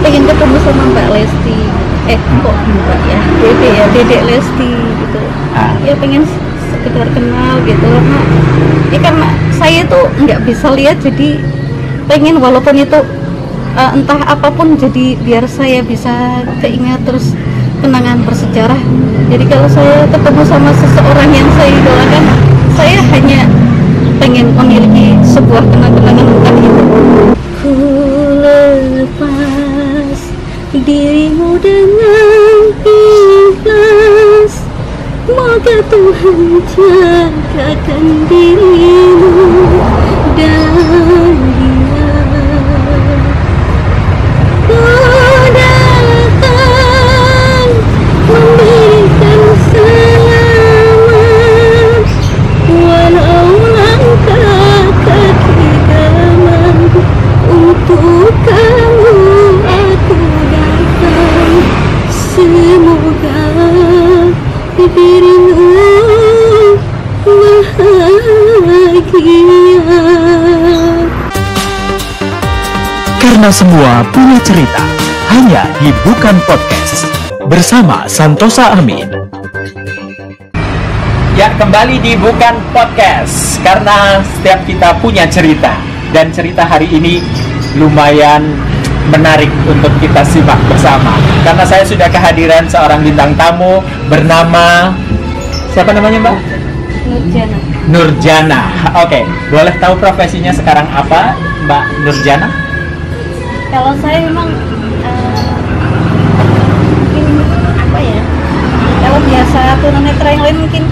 pengen ketemu sama Mbak Lesti. Kok Mbak ya? Dedek Lesti gitu. Ya pengen sekedar kenal gitu karena saya tuh nggak bisa lihat, jadi pengen walaupun itu entah apapun, jadi biar saya bisa keingat terus kenangan bersejarah. Jadi kalau saya ketemu sama seseorang yang saya idolakan, saya hanya pengen memiliki sebuah kenang-kenangan tentang itu. Ku lepas dirimu dengan ikhlas, moga Tuhan jagakan dirimu dan dia. Ku datang memberikan selamat, walau langkah kaki dalam untuk kamu aku datang. Semoga dirimu bahagia. Karena semua punya cerita, hanya di Bukan Podcast bersama Santosa Amin. Ya, kembali di Bukan Podcast, karena setiap kita punya cerita, dan cerita hari ini lumayan menarik untuk kita simak bersama. Karena saya sudah kehadiran seorang bintang tamu bernama, siapa namanya Mbak? Nurjana. Nurjana. Oke, boleh tahu profesinya sekarang apa Mbak Nurjana? Kalau saya memang mungkin apa ya? Kalau biasa tunanetra yang lain mungkin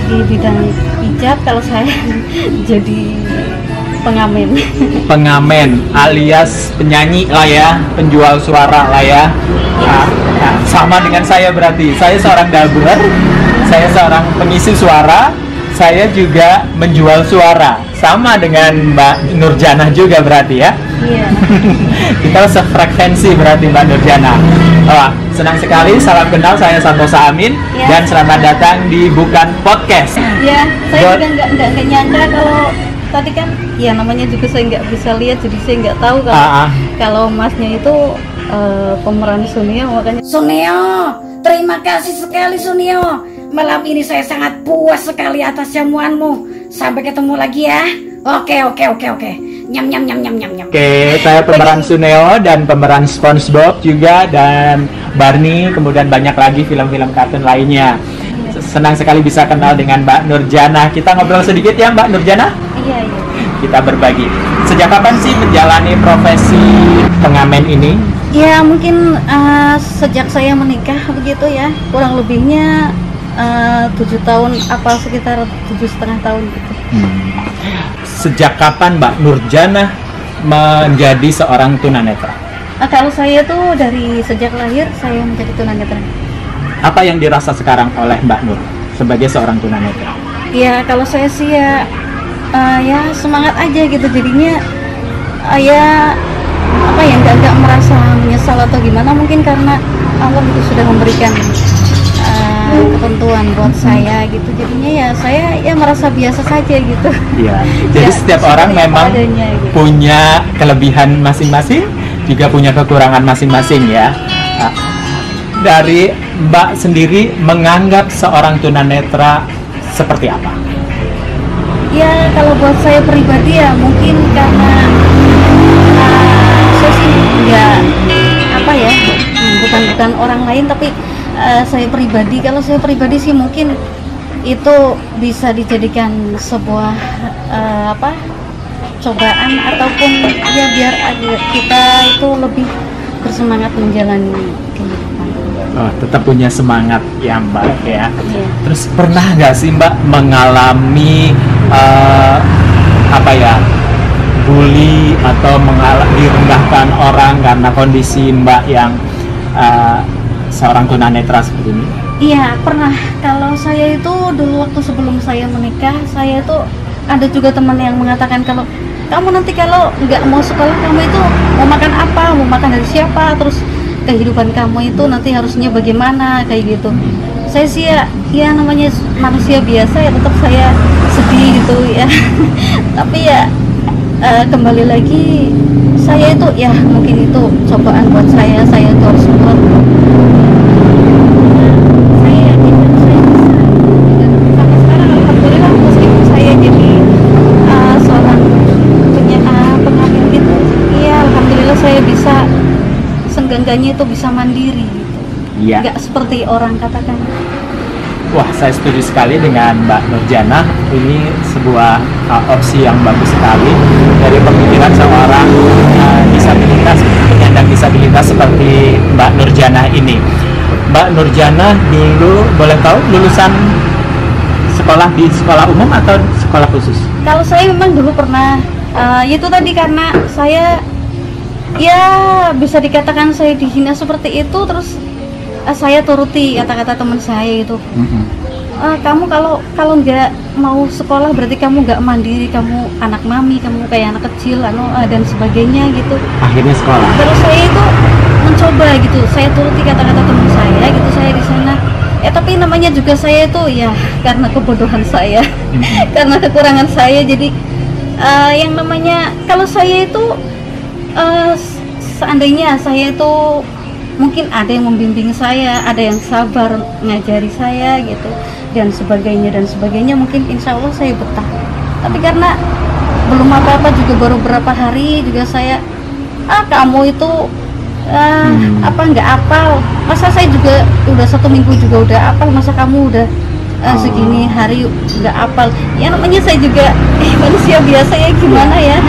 di bidang hijab, kalau saya jadi pengamen. Pengamen alias penyanyi lah ya, penjual suara lah ya. Sama dengan saya berarti. Saya seorang dubber, saya seorang pengisi suara, saya juga menjual suara. Sama dengan Mbak Nurjana juga berarti ya. Iya. Kita sefrekuensi berarti Mbak Nurjana. Senang sekali, salam kenal, saya Santosa Amin ya. Dan selamat datang di Bukan Podcast. Ya, saya juga nggak nyangka kalau tadi kan, ya namanya juga saya nggak bisa lihat, jadi saya nggak tahu kalau masnya itu pemeran Sunio, makanya. Sunio, terima kasih sekali Sunio. Malam ini saya sangat puas sekali atas jamuanmu. Sampai ketemu lagi ya. Oke. Nyam. Oke, saya pemeran Suneo dan pemeran SpongeBob juga, dan Barney, kemudian banyak lagi film-film kartun lainnya. Senang sekali bisa kenal dengan Mbak Nurjana. Kita ngobrol sedikit ya Mbak Nurjana? Iya. Kita berbagi. Sejak kapan sih menjalani profesi pengamen ini? Ya mungkin sejak saya menikah begitu ya, kurang lebihnya 7 tahun, apa sekitar 7,5 tahun gitu. Sejak kapan Mbak Nurjana menjadi seorang tunanetra? Kalau saya tuh dari sejak lahir saya menjadi tunanetra. Apa yang dirasa sekarang oleh Mbak Nur sebagai seorang tunanetra? Ya kalau saya sih ya semangat aja gitu, jadinya nggak merasa menyesal atau gimana, mungkin karena Allah itu sudah memberikan ketentuan buat saya gitu, jadinya ya saya merasa biasa saja gitu. Iya. Jadi ya, setiap orang memang adanya, gitu. Punya kelebihan masing-masing, juga punya kekurangan masing-masing ya. Dari Mbak sendiri menganggap seorang tunanetra seperti apa? Ya kalau buat saya pribadi ya mungkin karena saya sih bukan orang lain, tapi kalau saya pribadi sih mungkin itu bisa dijadikan sebuah cobaan, ataupun ya biar kita itu lebih bersemangat menjalani kehidupan. Tetap punya semangat ya Mbak ya. Terus pernah nggak sih Mbak mengalami bully atau direndahkan orang karena kondisi Mbak yang seorang tunanetra seperti ini? Iya pernah. Kalau saya itu dulu waktu sebelum saya menikah, saya itu ada juga teman yang mengatakan kalau kamu nanti kalau nggak mau sekolah, kamu itu mau makan apa, mau makan dari siapa, terus kehidupan kamu itu nanti harusnya bagaimana, kayak gitu. Saya sih ya namanya manusia biasa ya, tetap saya sedih gitu ya. Tapi ya kembali lagi saya itu ya mungkin itu cobaan buat saya itu harus kuat. Saya yakin saya bisa. Dan sampai sekarang alhamdulillah meskipun saya jadi seorang pengamil gitu, iya alhamdulillah saya bisa senggangganya itu bisa mandiri gitu. Iya. Nggak seperti orang katakan. Wah, saya setuju sekali dengan Mbak Nurjana. Ini sebuah opsi yang bagus sekali dari pemikiran seorang disabilitas, penyandang disabilitas seperti Mbak Nurjana ini. Mbak Nurjana dulu boleh tahu lulusan sekolah di sekolah umum atau sekolah khusus? Kalau saya memang dulu pernah, itu tadi karena saya ya bisa dikatakan saya dihina seperti itu, terus saya turuti kata-kata teman saya itu. Kamu kalau nggak mau sekolah berarti kamu nggak mandiri, kamu anak mami, kamu kayak anak kecil, dan sebagainya gitu. Akhirnya sekolah. Terus saya itu mencoba gitu, saya turuti kata-kata teman saya gitu, saya di sana. Tapi namanya juga saya itu ya karena kebodohan saya, karena kekurangan saya. Jadi yang namanya kalau saya itu seandainya saya itu mungkin ada yang membimbing saya, ada yang sabar ngajari saya gitu dan sebagainya, mungkin insya Allah saya betah. Tapi karena belum apa-apa juga, baru beberapa hari juga saya kamu itu nggak apal, masa saya juga udah 1 minggu juga udah apal, masa kamu udah segini hari nggak apal. Ya namanya saya juga manusia biasa ya, gimana ya.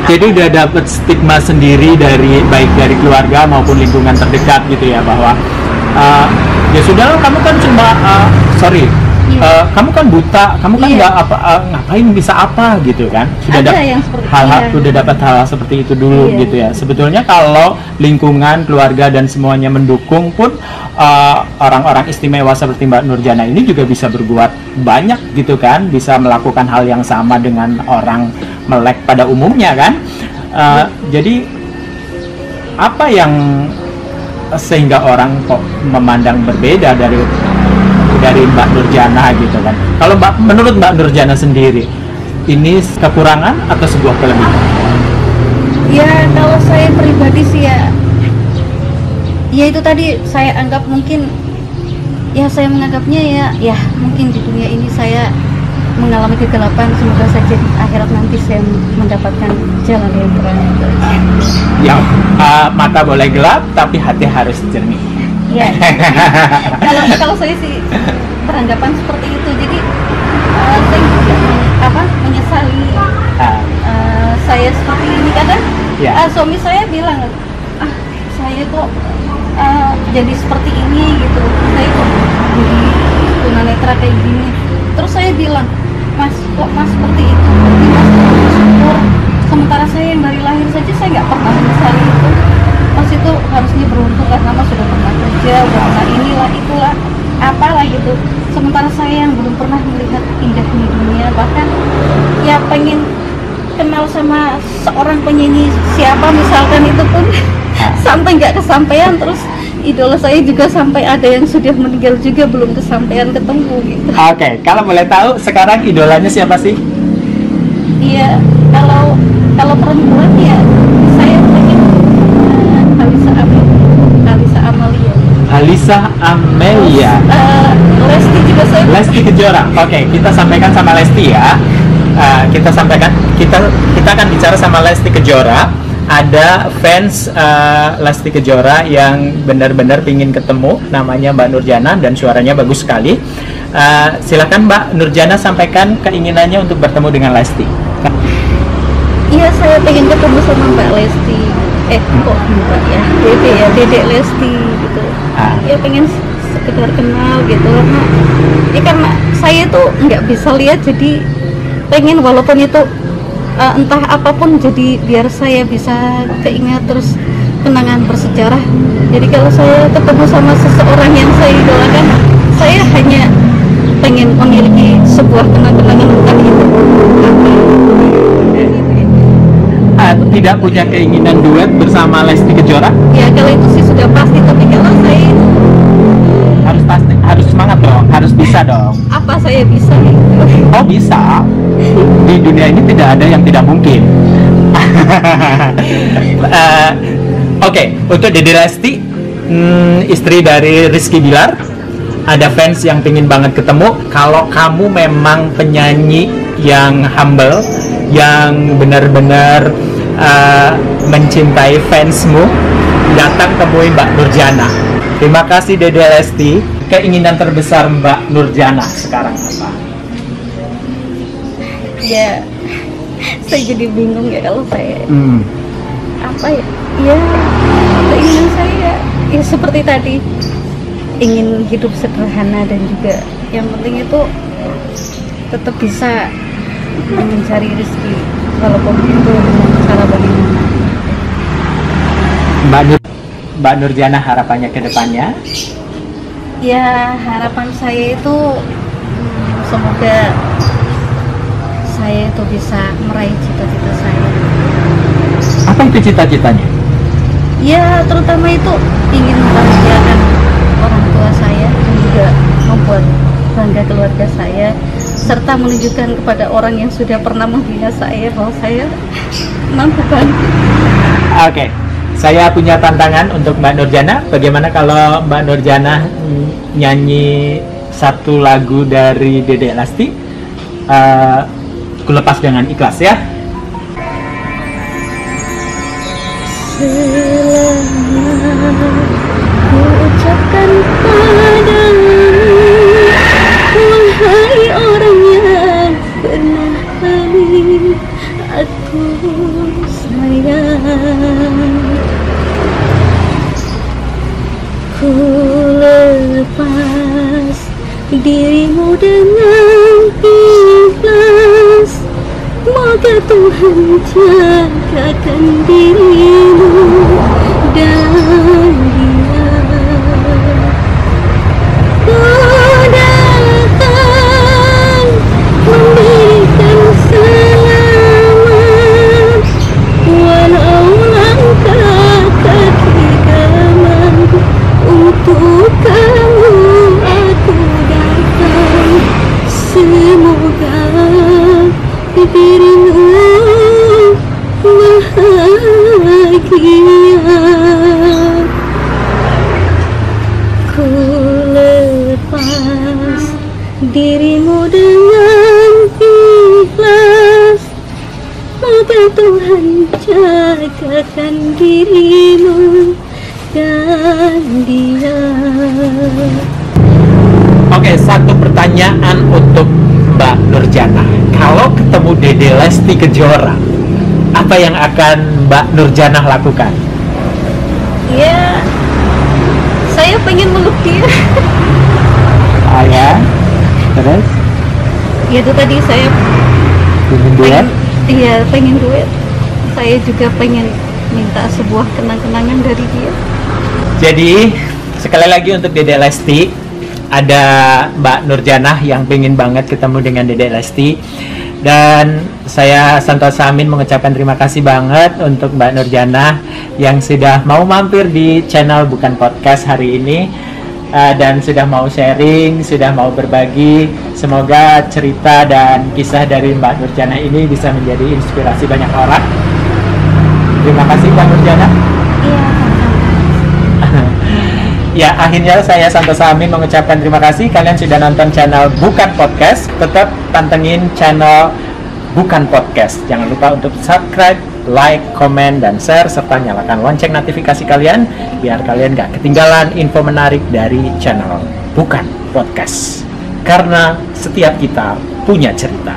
Jadi udah dapet stigma sendiri dari baik dari keluarga maupun lingkungan terdekat gitu ya, bahwa ya sudah kamu kan cuma kamu kan buta, kamu kan nggak ngapain bisa apa gitu kan. Sudah dapat hal seperti itu dulu gitu ya. Sebetulnya kalau lingkungan, keluarga dan semuanya mendukung pun orang-orang istimewa seperti Mbak Nurjana ini juga bisa berbuat banyak gitu kan, bisa melakukan hal yang sama dengan orang melek pada umumnya kan. Jadi apa yang sehingga orang kok memandang berbeda dari Mbak Nurjana gitu kan? Kalau menurut Mbak Nurjana sendiri, ini kekurangan atau sebuah kelebihan? Ya kalau saya pribadi sih ya itu tadi saya anggap mungkin ya saya menganggapnya ya mungkin di dunia ini saya mengalami kegelapan, semoga saja di akhirat nanti saya mendapatkan jalan yang terang. Yang mata boleh gelap tapi hati harus jernih. Ya. Kalau saya sih beranggapan seperti itu. Jadi saya juga menyesali saya seperti ini kadang. Suami saya bilang saya kok jadi seperti ini gitu. Saya kok jadi tunanetra kayak gini. Terus saya bilang, Mas, kok Mas seperti itu? Mas bersyukur. Sementara saya yang dari lahir saja saya nggak pernah menyesali itu. Mas itu harusnya beruntung karena Mas sudah pernah kerja, udah pernah inilah itulah apalah gitu. Sementara saya yang belum pernah melihat indahnya dunia, bahkan ya pengen kenal sama seorang penyanyi siapa misalkan itu pun sampai nggak kesampaian. Terus idola saya juga sampai ada yang sudah meninggal juga belum kesampaian ketemu gitu. Oke, kalau boleh tahu sekarang idolanya siapa sih? Iya, kalau perempuan ya saya pengen Alisa Amelia. Lesti juga saya. Lesti Kejora. Oke, kita sampaikan sama Lesti ya. Kita akan bicara sama Lesti Kejora. Ada fans Lesti Kejora yang benar-benar pingin ketemu, namanya Mbak Nurjana dan suaranya bagus sekali. Silakan Mbak Nurjana sampaikan keinginannya untuk bertemu dengan Lesti. Iya, saya pengen ketemu sama Mbak Lesti. Kok Mbak ya? Dedek Lesti gitu. Ya pengen sekedar kenal gitu karena saya tuh nggak bisa lihat, jadi pengen walaupun itu entah apapun, jadi biar saya bisa keingat terus kenangan bersejarah. Jadi kalau saya ketemu sama seseorang yang saya idolakan, saya hanya pengen memiliki sebuah kenang-kenangan tentang itu. Tidak punya keinginan duet bersama Lesti Kejora? Ya kalau itu sih sudah pasti, tapi kalau saya itu harus semangat dong, harus bisa dong. Apa saya bisa gitu? Oh bisa. Di dunia ini tidak ada yang tidak mungkin. Oke, untuk Dede Lesti, istri dari Rizky Bilar, ada fans yang pingin banget ketemu. Kalau kamu memang penyanyi yang humble, yang benar-benar mencintai fansmu, datang temui Mbak Nurjana. Terima kasih Dede Lesti. Keinginan terbesar Mbak Nurjana sekarang apa? Ya, saya jadi bingung ya kalau saya apa ya? Ya, keinginan saya ya seperti tadi, ingin hidup sederhana dan juga yang penting itu tetap bisa mencari rezeki walaupun itu dengan cara bagaimana. Mbak Nurjana, harapannya ke depannya? Ya, harapan saya itu semoga saya itu bisa meraih cita-cita saya. Apa itu cita-citanya? Ya, terutama itu ingin membahagiakan orang tua saya dan juga membuat bangga keluarga saya, serta menunjukkan kepada orang yang sudah pernah menghina saya bahwa saya mampu bangkit. Oke, saya punya tantangan untuk Mbak Nurjana. Bagaimana kalau Mbak Nurjana nyanyi satu lagu dari Dede Lesti? Ku lepas dengan ikhlas ya. Selama ku ucapkan padamu, wahai orang yang pernah kali aku sayang, ku lepas dirimu dengan ikhlas. Moga Tuhan jagakan dirimu dan dia. Ku datang memberikan selamat, walau langkah kaki gaman untuk kamu aku datang. Semoga dirimu bahagia. Ku lepas dirimu dengan ikhlas. Moga Tuhan jagakan dirimu dan dia. Oke, satu pertanyaan untuk Mbak Nurjana. Kalau ketemu Dede Lesti Kejora, apa yang akan Mbak Nurjana lakukan? Ya, saya pengen meluk dia. Ah ya, terus? Ya itu tadi saya Pengen duet? Iya, pengen duet. Saya juga pengen minta sebuah kenang-kenangan dari dia. Jadi, sekali lagi untuk Dede Lesti, ada Mbak Nurjana yang pengen banget ketemu dengan Dede Lesti. Dan saya Santosa Amin mengucapkan terima kasih banget untuk Mbak Nurjana yang sudah mau mampir di channel Bukan Podcast hari ini, dan sudah mau sharing, sudah mau berbagi. Semoga cerita dan kisah dari Mbak Nurjana ini bisa menjadi inspirasi banyak orang. Terima kasih Mbak Nurjana. Iya. Ya, akhirnya saya Santosa Amin mengucapkan terima kasih. Kalian sudah nonton channel Bukan Podcast. Tetap pantengin channel Bukan Podcast. Jangan lupa untuk subscribe, like, komen, dan share, serta nyalakan lonceng notifikasi kalian biar kalian gak ketinggalan info menarik dari channel Bukan Podcast. Karena setiap kita punya cerita.